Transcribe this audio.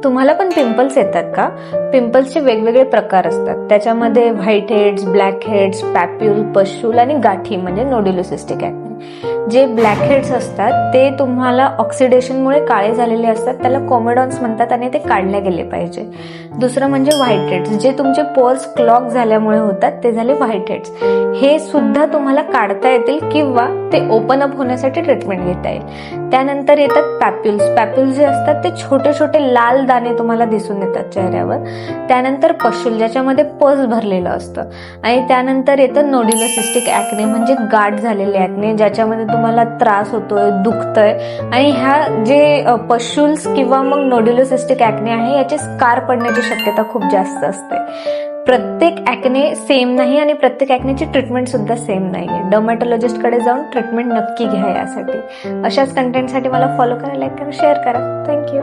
तुम्हाला पण पिंपल्स येतात का? पिंपल्सचे वेगवेगळे प्रकार असतात. त्याच्यामध्ये व्हाईट हेड्स, ब्लॅक हेड्स, पॅप्युल, पश्यूल आणि गाठी म्हणजे नोड्युलोसिस्टिक ॲक्ने. जे ब्लॅक हेड्स असतात ते तुम्हाला ऑक्सिडेशनमुळे काळे झालेले असतात, त्याला कोमेडॉन्स म्हणतात आणि ते काढले गेले पाहिजे. दुसरं म्हणजे व्हाईट हेड्स, जे तुमचे पोर्स क्लॉग झाल्यामुळे होतात, ते झाले व्हाईट हेड्स. हे सुद्धा तुम्हाला काढता येतील किंवा ते ओपन अप होण्यासाठी ट्रीटमेंट घेता येईल. त्यानंतर येतात पॅप्युल्स. पॅप्युल्स जे असतात ते छोटे छोटे लाल दाणे तुम्हाला दिसून येतात चेहऱ्यावर. त्यानंतर पश्यूल, ज्याच्यामध्ये पस भरलेलं असतं. आणि त्यानंतर येतं नोड्युलोसिस्टिक ॲक्ने, म्हणजे गाठ झालेले ॲक्ने, ज्याच्यामध्ये तुम्हाला त्रास होतोय, दुखतंय. आणि ह्या जे पश्यूल्स किंवा मग नोड्युलोसिस्टिक ॲक्ने आहे, याचे स्कार पडण्याची शक्यता खूप जास्त असते. प्रत्येक ॲक्ने सेम नाही आणि प्रत्येक ॲक्नेची ट्रीटमेंट सुद्धा सेम नाहीये. डर्मॅटॉलॉजिस्टकडे जाऊन ट्रीटमेंट नक्की घ्या यासाठी. अशाच कंटेंटसाठी मला फॉलो करा, लाईक करा, शेअर करा. थँक्यू.